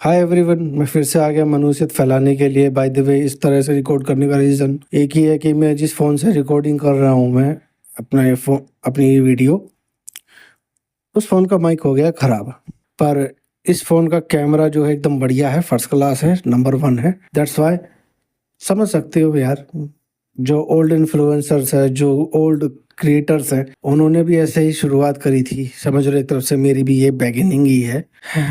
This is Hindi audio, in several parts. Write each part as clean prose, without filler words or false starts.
हाय एवरीवन, मैं फिर से आ गया मनुष्यत फैलाने के लिए। बाय द वे, इस तरह से रिकॉर्ड करने का रीज़न एक ही है कि मैं जिस फ़ोन से रिकॉर्डिंग कर रहा हूँ मैं अपनी ये वीडियो, उस फ़ोन का माइक हो गया ख़राब। पर इस फ़ोन का कैमरा जो है एकदम बढ़िया है, फर्स्ट क्लास है, नंबर 1 है। दैट्स वाई समझ सकते हो यार, जो ओल्ड इन्फ्लुएंसर्स है, जो ओल्ड क्रिएटर्स हैं, उन्होंने भी ऐसे ही शुरुआत करी थी। समझ रहे, एक तरफ से मेरी भी ये बिगिनिंग ही है,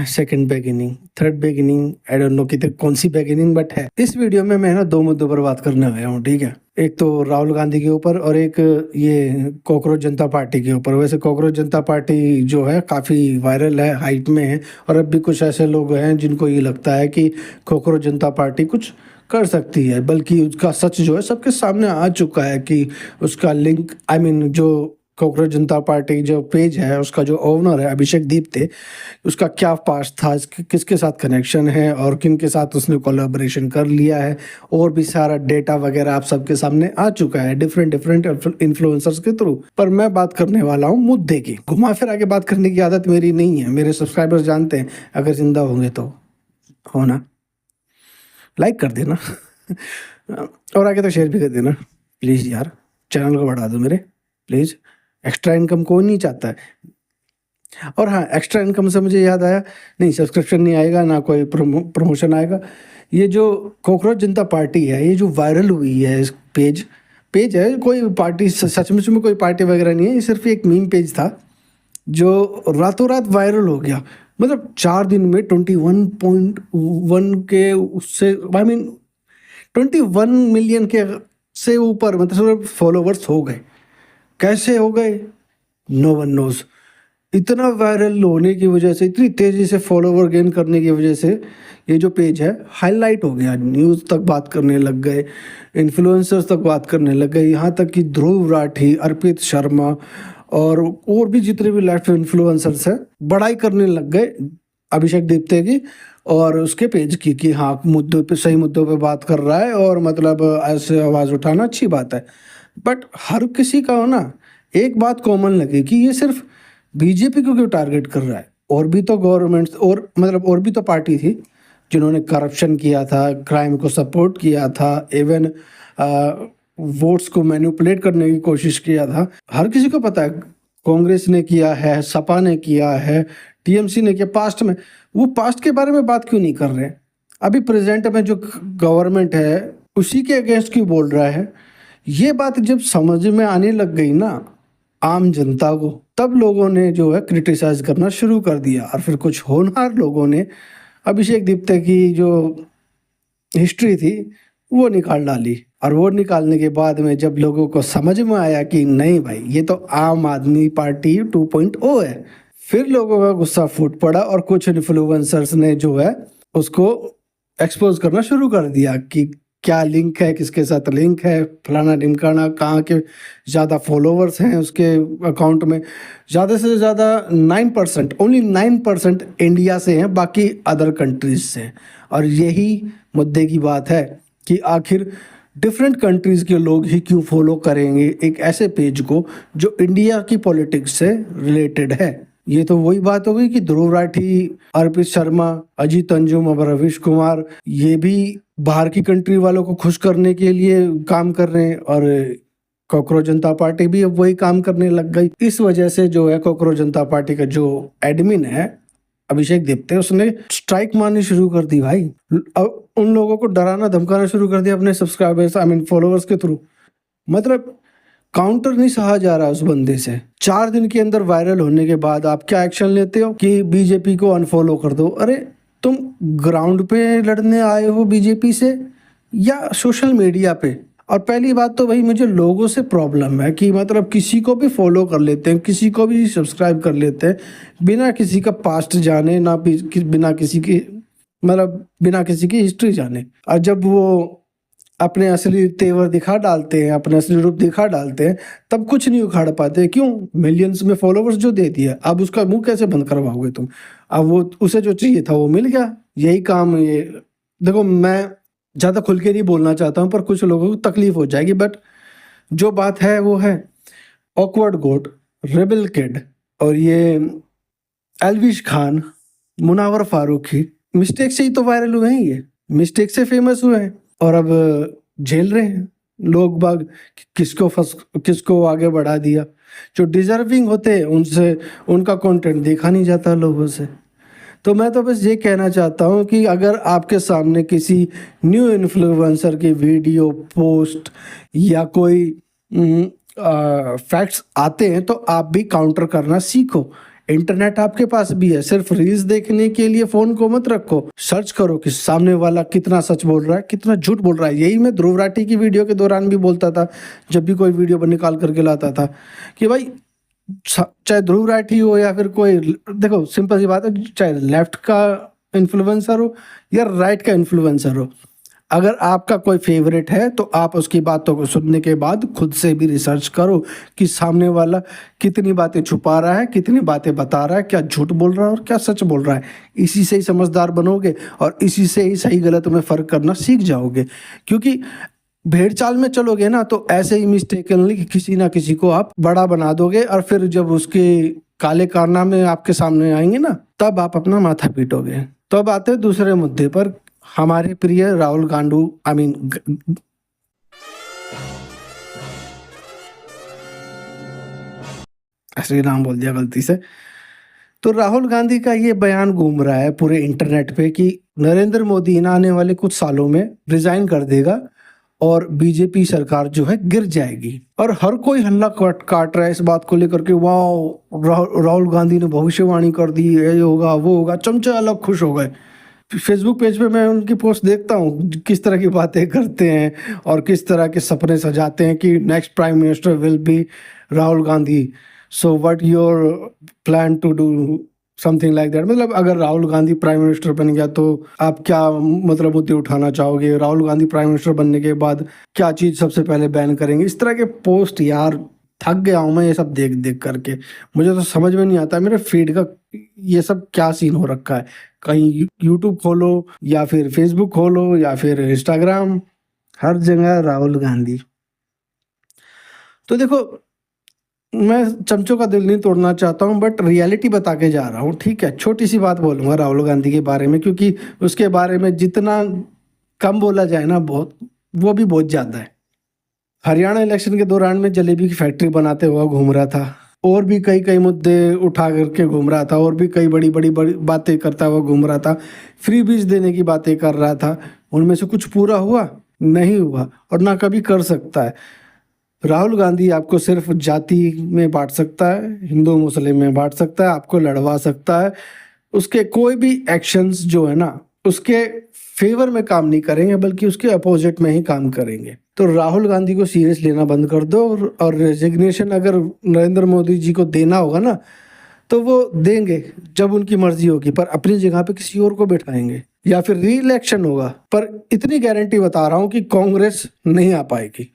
second beginning, third beginning, I don't know कि कौन सी बिगिनिंग, बट है। इस वीडियो में मैं ना 2 मुद्दों पर बात करने आया हूँ, ठीक है। एक तो राहुल गांधी के ऊपर और एक ये कॉकरोच जनता पार्टी के ऊपर। वैसे कॉकरोच जनता पार्टी जो है काफ़ी वायरल है, हाइप में है, और अब भी कुछ ऐसे लोग हैं जिनको ये लगता है कि कॉकरोच जनता पार्टी कुछ कर सकती है, बल्कि उसका सच जो है सबके सामने आ चुका है कि उसका लिंक, जो कॉकरोच जनता पार्टी जो पेज है, उसका जो ओनर है अभिषेक दीप्ते, उसका क्या पास्ट था, किसके साथ कनेक्शन है और किन के साथ उसने कोलैबोरेशन कर लिया है, और भी सारा डेटा वगैरह आप सबके सामने आ चुका है डिफरेंट इन्फ्लुएंसर्स के थ्रू। पर मैं बात करने वाला हूँ मुद्दे की। घुमा फिरा के बात करने की आदत मेरी नहीं है, मेरे सब्सक्राइबर्स जानते हैं। अगर जिंदा होंगे तो हो ना, लाइक कर देना और आगे तो शेयर भी कर देना प्लीज़ यार। चैनल को बढ़ा दो मेरे, प्लीज़। एक्स्ट्रा इनकम कोई नहीं चाहता है। और हाँ, एक्स्ट्रा इनकम से मुझे याद आया, नहीं सब्सक्रिप्शन नहीं आएगा, ना कोई प्रमोशन आएगा। ये जो कॉकरोच जनता पार्टी है, ये जो वायरल हुई है, इस पेज है, कोई पार्टी सच में कोई पार्टी वगैरह नहीं है, ये सिर्फ एक मीम पेज था जो रातों रात वायरल हो गया। मतलब 4 दिन में 21.1 के उससे 21 मिलियन के से ऊपर मतलब फॉलोवर्स हो गए। कैसे हो गए, नो वन नोज। इतना वायरल होने की वजह से, इतनी तेजी से फॉलोवर गेन करने की वजह से ये जो पेज है हाईलाइट हो गया, न्यूज़ तक बात करने लग गए, इन्फ्लुएंसर्स तक बात करने लग गए, यहाँ तक कि ध्रुव राठी, अर्पित शर्मा और भी जितने भी लेफ्ट इन्फ्लुएंसर्स हैं बड़ाई करने लग गए अभिषेक दीप्ते की और उसके पेज की कि हाँ, मुद्दों पे, सही मुद्दों पे बात कर रहा है, और मतलब ऐसे आवाज़ उठाना अच्छी बात है। बट हर किसी का हो ना, एक बात कॉमन लगी कि ये सिर्फ बीजेपी को क्यों टारगेट कर रहा है। और भी तो गवर्नमेंट और भी तो पार्टी थी जिन्होंने करप्शन किया था, क्राइम को सपोर्ट किया था, इवन वोट्स को मैनिपुलेट करने की कोशिश किया था। हर किसी को पता है, कांग्रेस ने किया है, सपा ने किया है, टीएमसी ने किया पास्ट में। वो पास्ट के बारे में बात क्यों नहीं कर रहे? अभी प्रेजेंट में जो गवर्नमेंट है उसी के अगेंस्ट क्यों बोल रहा है? ये बात जब समझ में आने लग गई ना आम जनता को, तब लोगों ने जो है क्रिटिसाइज करना शुरू कर दिया। और फिर कुछ होनहार लोगों ने अभिषेक दीप्ते की जो हिस्ट्री थी वो निकाल डाली, और वो निकालने के बाद में जब लोगों को समझ में आया कि नहीं भाई, ये तो आम आदमी पार्टी 2.0 है, फिर लोगों का गुस्सा फूट पड़ा और कुछ इन्फ्लुएंसर्स ने जो है उसको एक्सपोज करना शुरू कर दिया कि क्या लिंक है, किसके साथ लिंक है, फलाना ढिमकाना, कहाँ के ज़्यादा फॉलोवर्स हैं उसके अकाउंट में। ज़्यादा से ज़्यादा 9%, ओनली 9% इंडिया से हैं, बाकी अदर कंट्रीज से हैं। और यही मुद्दे की बात है कि आखिर डिफरेंट कंट्रीज़ के लोग ही क्यों फॉलो करेंगे एक ऐसे पेज को जो इंडिया की पॉलिटिक्स से रिलेटेड है। ये तो वही बात हो गई कि ध्रुव राठी, अर्पित शर्मा, अजीत अंजुम और रवीश कुमार ये भी बाहर की कंट्री वालों को खुश करने के लिए काम कर रहे हैं, और कॉकरोच जनता पार्टी भी अब वही काम करने लग गई। इस वजह से जो है कॉकरोच जनता पार्टी का जो एडमिन है अभिषेक दीप्ते, उसने स्ट्राइक मारनी शुरू कर दी भाई। अब उन लोगों को डराना धमकाना शुरू कर दिया अपने सब्सक्राइबर्स, फॉलोवर्स के थ्रू। मतलब काउंटर नहीं सहा जा रहा उस बंदे से। 4 दिन के अंदर वायरल होने के बाद आप क्या एक्शन लेते हो कि बीजेपी को अनफॉलो कर दो। अरे तुम ग्राउंड पे लड़ने आए हो बीजेपी से या सोशल मीडिया पे? और पहली बात तो भाई, मुझे लोगों से प्रॉब्लम है कि मतलब किसी को भी फॉलो कर लेते हैं, किसी को भी सब्सक्राइब कर लेते हैं बिना किसी का पास्ट जाने, ना बिना किसी की बिना किसी की हिस्ट्री जाने। और जब वो अपने असली तेवर दिखा डालते हैं, अपने असली रूप दिखा डालते हैं, तब कुछ नहीं उखाड़ पाते। क्यों? मिलियंस में फॉलोवर्स जो दे दिया, अब उसका मुंह कैसे बंद करवाओगे तुम? अब वो उसे जो चाहिए था वो मिल गया। यही काम ये देखो, मैं ज़्यादा खुल के नहीं बोलना चाहता हूँ पर कुछ लोगों को तकलीफ हो जाएगी, बट जो बात है वो है। ऑकवर्ड गोट, रेबल किड और ये एलविश खान, मुनावर फारूकी, मिस्टेक से ही तो वायरल हुए हैं, ये मिस्टेक से फेमस हुए हैं और अब झेल रहे हैं लोग बाग किसको आगे बढ़ा दिया। जो डिजर्विंग होते हैं उनसे उनका कंटेंट देखा नहीं जाता लोगों से। तो मैं तो बस ये कहना चाहता हूँ कि अगर आपके सामने किसी न्यू इन्फ्लुएंसर की वीडियो पोस्ट या कोई फैक्ट्स आते हैं तो आप भी काउंटर करना सीखो। इंटरनेट आपके पास भी है, सिर्फ रील्स देखने के लिए फोन को मत रखो, सर्च करो कि सामने वाला कितना सच बोल रहा है कितना झूठ बोल रहा है। यही मैं ध्रुव राठी की वीडियो के दौरान भी बोलता था, जब भी कोई वीडियो निकाल करके लाता था कि भाई चाहे ध्रुव राठी हो या फिर कोई, देखो सिंपल सी बात है, चाहे लेफ्ट का इन्फ्लुएंसर हो या राइट का इन्फ्लुएंसर हो, अगर आपका कोई फेवरेट है तो आप उसकी बातों को सुनने के बाद खुद से भी रिसर्च करो कि सामने वाला कितनी बातें छुपा रहा है, कितनी बातें बता रहा है, क्या झूठ बोल रहा है और क्या सच बोल रहा है। इसी से ही समझदार बनोगे और इसी से ही सही गलत में फ़र्क करना सीख जाओगे। क्योंकि भेड़ चाल में चलोगे ना तो ऐसे ही मिस्टेकनली किसी ना किसी को आप बड़ा बना दोगे और फिर जब उसके काले कारनामे आपके सामने आएंगे ना तब आप अपना माथा पीटोगे। तो अब आते हैं दूसरे मुद्दे पर, हमारे प्रिय राहुल गांडू श्री राम बोल दिया गलती से। तो राहुल गांधी का ये बयान घूम रहा है पूरे इंटरनेट पे कि नरेंद्र मोदी आने वाले कुछ सालों में रिजाइन कर देगा और बीजेपी सरकार जो है गिर जाएगी। और हर कोई हल्ला काट रहा है इस बात को लेकर के, वाह राहुल गांधी ने भविष्यवाणी कर दी, ये होगा वो होगा, चमचे अलग खुश हो गए। फेसबुक पेज पे मैं उनकी पोस्ट देखता हूँ किस तरह की बातें करते हैं और किस तरह के सपने सजाते हैं कि next prime minister will be Rahul Gandhi, so what your plan to do, something like that. मतलब अगर राहुल गांधी प्राइम मिनिस्टर बन गया तो आप क्या मतलब मुद्दे उठाना चाहोगे, राहुल गांधी प्राइम मिनिस्टर बनने के बाद क्या चीज़ सबसे पहले बैन करेंगे, इस तरह के पोस्ट। यार थक गया हूँ मैं ये सब देख देख करके, मुझे तो समझ में नहीं आता मेरे फीड का ये सब क्या सीन हो रखा है। कहीं यूट्यूब खोलो या फिर फेसबुक खोलो या फिर इंस्टाग्राम, हर जगह राहुल गांधी। तो देखो मैं चमचों का दिल नहीं तोड़ना चाहता हूँ बट रियलिटी बता के जा रहा हूँ, ठीक है। छोटी सी बात बोलूँगा राहुल गांधी के बारे में क्योंकि उसके बारे में जितना कम बोला जाए ना बहुत वो भी बहुत ज़्यादा है। हरियाणा इलेक्शन के दौरान में जलेबी की फैक्ट्री बनाते हुआ घूम रहा था और भी कई मुद्दे उठा करके घूम रहा था और भी कई बड़ी बातें करता हुआ घूम रहा था, फ्री बीज देने की बातें कर रहा था। उनमें से कुछ पूरा हुआ नहीं हुआ और ना कभी कर सकता है। राहुल गांधी आपको सिर्फ जाति में बांट सकता है, हिंदू मुस्लिम में बांट सकता है, आपको लड़वा सकता है। उसके कोई भी एक्शंस जो है ना उसके फेवर में काम नहीं करेंगे बल्कि उसके अपोजिट में ही काम करेंगे। तो राहुल गांधी को सीरियस लेना बंद कर दो और रेजिग्नेशन अगर नरेंद्र मोदी जी को देना होगा ना तो वो देंगे जब उनकी मर्जी होगी, पर अपनी जगह पे किसी और को बैठाएंगे या फिर री इलेक्शन होगा। पर इतनी गारंटी बता रहा हूँ कि कांग्रेस नहीं आ पाएगी।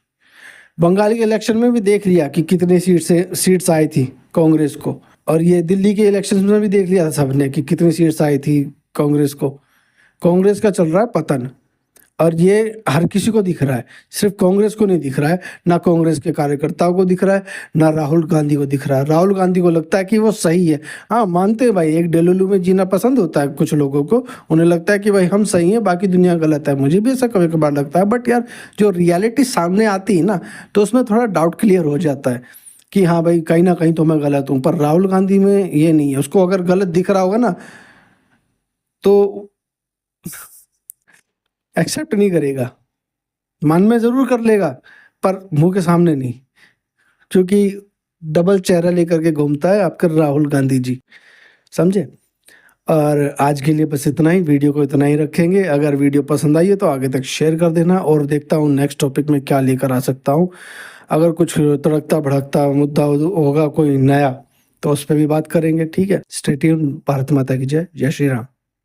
बंगाल के इलेक्शन में भी देख लिया कि कितने सीट्स आई थी कांग्रेस को, और ये दिल्ली के इलेक्शन में भी देख लिया था सबने कि कितनी सीट्स आई थी कांग्रेस को। कांग्रेस का चल रहा है पतन और ये हर किसी को दिख रहा है, सिर्फ कांग्रेस को नहीं दिख रहा है, ना कांग्रेस के कार्यकर्ताओं को दिख रहा है, ना राहुल गांधी को दिख रहा है। राहुल गांधी को लगता है कि वो सही है। हाँ मानते हैं भाई, एक डेलुलू में जीना पसंद होता है कुछ लोगों को, उन्हें लगता है कि भाई हम सही हैं बाकी दुनिया गलत है। मुझे भी ऐसा कभी कभार लगता है बट यार जो रियलिटी सामने आती है ना तो उसमें थोड़ा डाउट क्लियर हो जाता है कि हाँ भाई कहीं ना कहीं तो मैं गलत हूँ। पर राहुल गांधी में ये नहीं है, उसको अगर गलत दिख रहा होगा ना तो एक्सेप्ट नहीं करेगा, मन में जरूर कर लेगा पर मुंह के सामने नहीं, क्योंकि डबल चेहरा लेकर के घूमता है आपका राहुल गांधी जी, समझे। और आज के लिए बस इतना ही, वीडियो को इतना ही रखेंगे। अगर वीडियो पसंद आई है तो आगे तक शेयर कर देना और देखता हूँ नेक्स्ट टॉपिक में क्या लेकर आ सकता हूँ। अगर कुछ तड़कता भड़कता मुद्दा होगा कोई नया तो उस पर भी बात करेंगे, ठीक है। Stay tuned. भारत माता की जय। जय श्री राम।